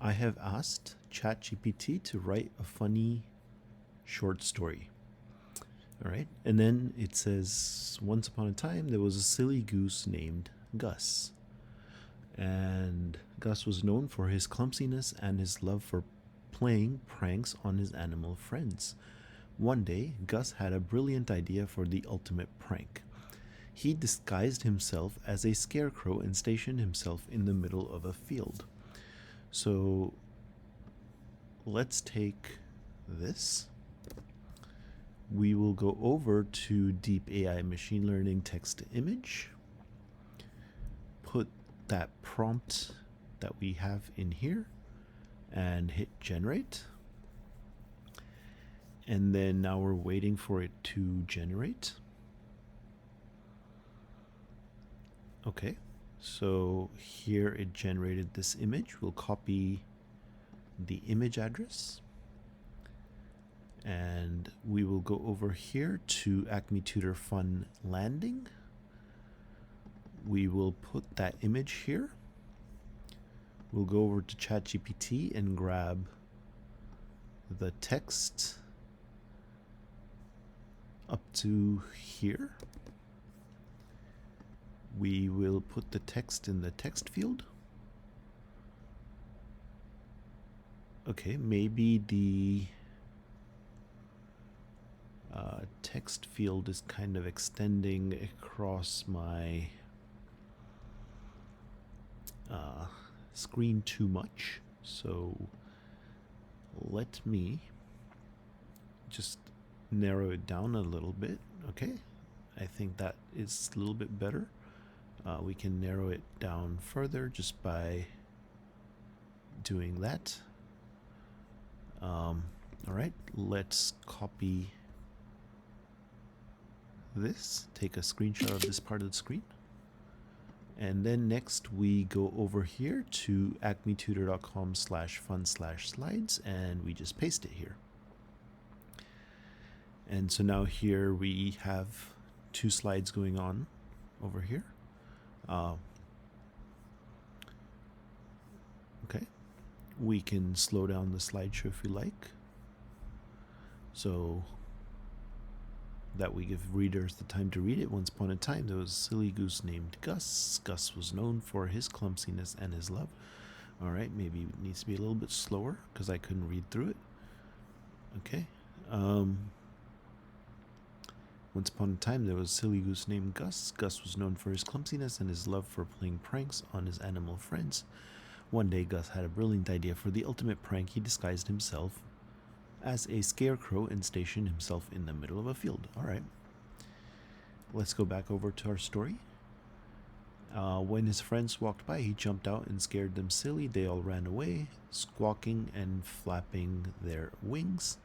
I have asked ChatGPT to write a funny short story. All right. And then it says, once upon a time, there was a silly goose named Gus. And Gus was known for his clumsiness and his love for playing pranks on his animal friends. One day, Gus had a brilliant idea for the ultimate prank. He disguised himself as a scarecrow and stationed himself in the middle of a field. So let's take this. We will go over to DeepAI machine learning text to image, put that prompt that we have in here and hit generate. And then now we're waiting for it to generate. Okay, so here it generated this image. We'll copy the image address and we will go over here to AcmeTutor Fun Landing. We will put that image here. We'll go over to ChatGPT and grab the text up to here. We will put the text in the text field. Okay, maybe the text field is kind of extending across my screen too much. So let me just narrow it down a little bit. Okay, I think that is a little bit better. We can narrow it down further just by doing that. All right, let's copy this, take a screenshot of this part of the screen. And then next we go over here to acmetutor.com/fun/slides and we just paste it here. And so now here we have two slides going on over here. Okay, we can slow down the slideshow if we like, so that we give readers the time to read it. Once upon a time, there was a silly goose named Gus. Gus was known for his clumsiness and his love. All right, maybe it needs to be a little bit slower because I couldn't read through it. Okay. Once upon a time, there was a silly goose named Gus. Gus was known for his clumsiness and his love for playing pranks on his animal friends. One day, Gus had a brilliant idea for the ultimate prank. He disguised himself as a scarecrow and stationed himself in the middle of a field. All right. Let's go back over to our story. When his friends walked by, he jumped out and scared them silly. They all ran away, squawking and flapping their wings.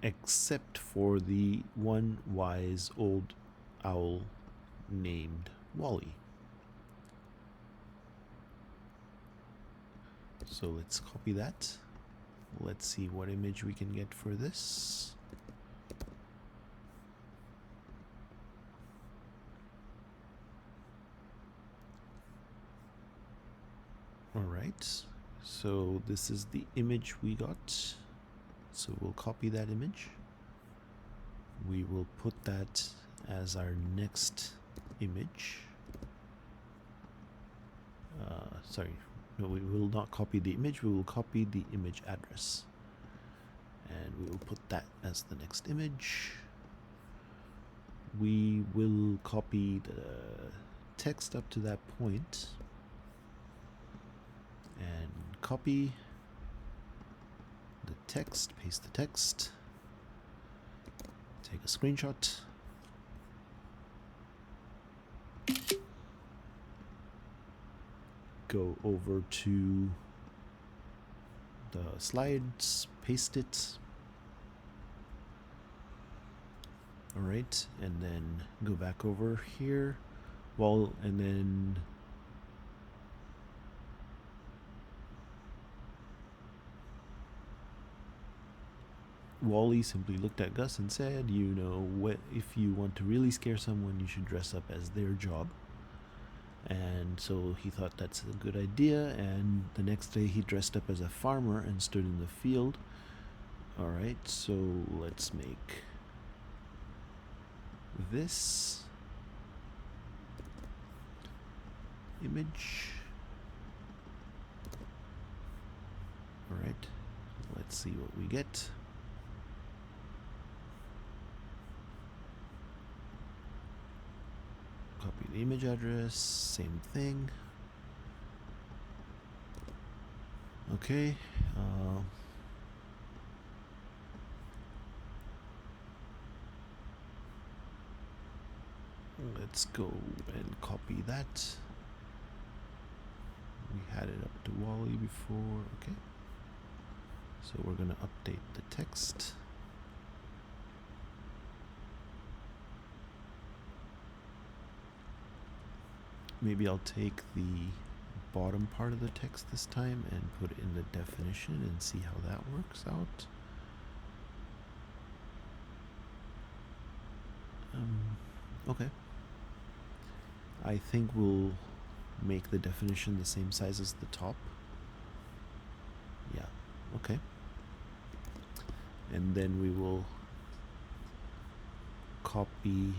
Except for the one wise old owl named Wally. So let's copy that. Let's see what image we can get for this. All right, so this is the image we got. So we'll copy that image. We will put that as our next image. No, we will not copy the image. We will copy the image address. And we will put that as the next image. We will copy the text up to that point. And copy the text, paste the text, take a screenshot, go over to the slides, paste it. All right, and then go back over here, and then Wally simply looked at Gus and said, if you want to really scare someone, you should dress up as their job. And so he thought that's a good idea, and the next day he dressed up as a farmer and stood in the field. All right, so let's make this image. All right, let's see what we get. Copy the image address, same thing. Okay. Let's go and copy that. We had it up to Wally before. Okay. So we're going to update the text. Maybe I'll take the bottom part of the text this time and put it in the definition and see how that works out. Okay. I think we'll make the definition the same size as the top. Yeah, okay. And then we will copy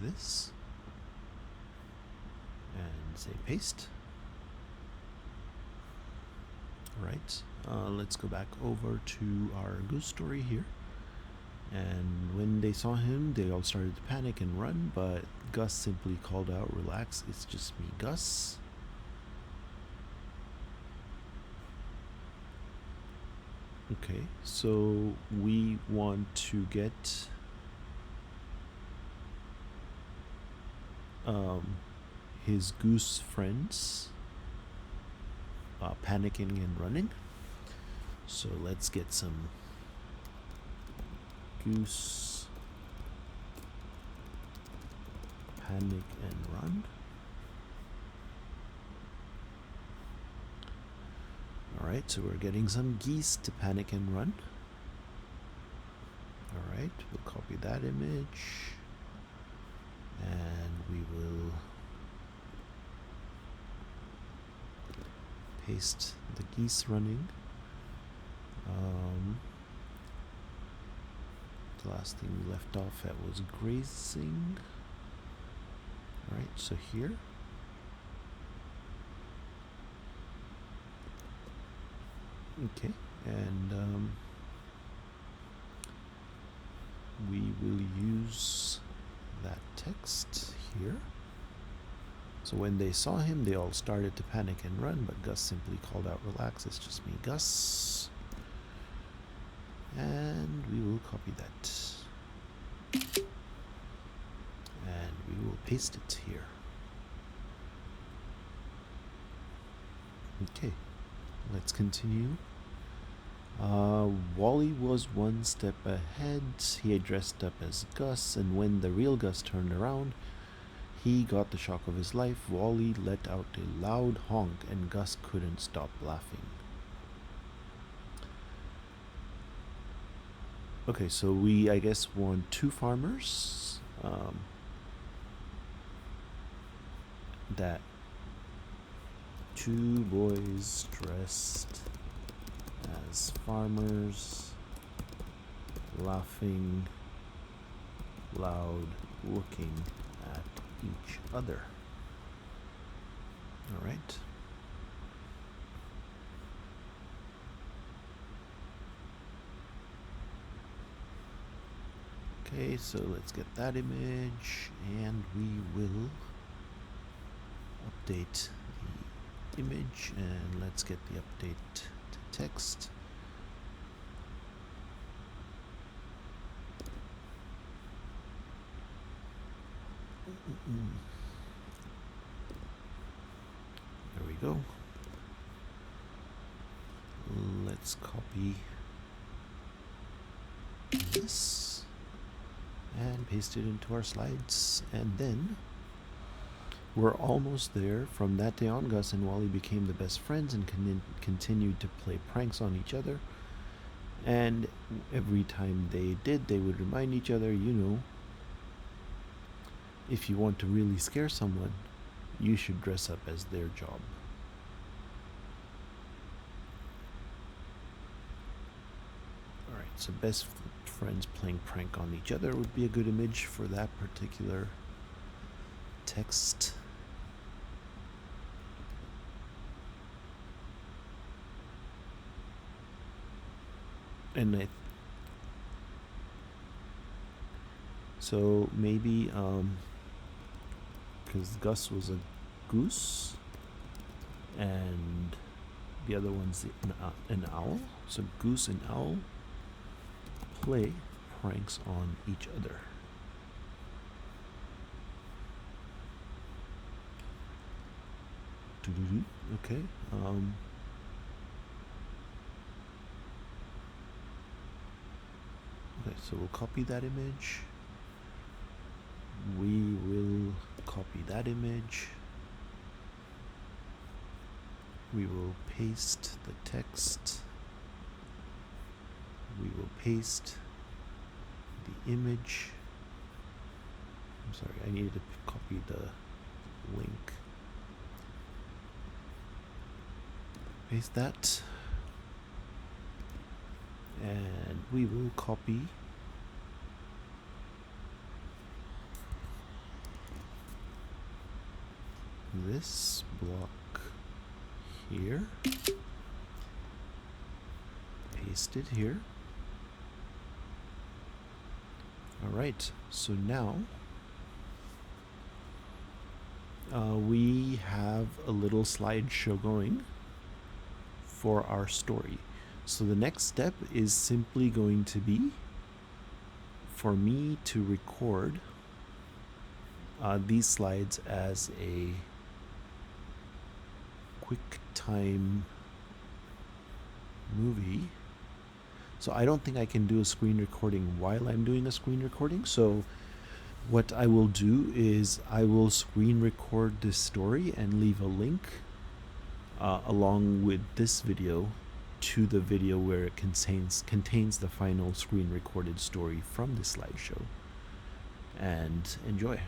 this and say paste. All right, let's go back over to our goose story here. And when they saw him, they all started to panic and run, but Gus simply called out, "Relax, it's just me, Gus." Okay, so we want to get his goose friends panicking and running. So let's get some goose panic and run. Alright, so we're getting some geese to panic and run. Alright, we'll copy that image and we will paste the geese running. The last thing we left off at was grazing. Alright, so here. Okay, and we will use that text here. So when they saw him, they all started to panic and run, but Gus simply called out, "Relax, it's just me, Gus." And we will copy that. And we will paste it here. Okay, let's continue. Wally was one step ahead. He had dressed up as Gus, and when the real Gus turned around, he got the shock of his life. Wally let out a loud honk, and Gus couldn't stop laughing. Okay, so we, I guess, want two farmers that two boys dressed as farmers, laughing loud, looking at each other. All right. Okay, so let's get that image, and we will update the image, and let's get the update to text. There we go. Let's copy this and paste it into our slides, and then we're almost there. From that day on, Gus and Wally became the best friends and continued to play pranks on each other. And every time they did, they would remind each other, you know, if you want to really scare someone, You should dress up as their job. Alright, so best friends playing prank on each other would be a good image for that particular text. And so maybe because Gus was a goose and the other one's an owl, so goose and owl play pranks on each other. Okay. Okay, so we'll copy that image. We will copy that image. We will paste the text. We will paste the image. I'm sorry, I needed to copy the link. Paste that. And we will copy this block here, paste it here. All right, so now we have a little slideshow going for our story. So the next step is simply going to be for me to record these slides as a QuickTime movie. So I don't think I can do a screen recording while I'm doing a screen recording. So what I will do is I will screen record this story and leave a link along with this video to the video where it contains the final screen recorded story from the slideshow. And enjoy.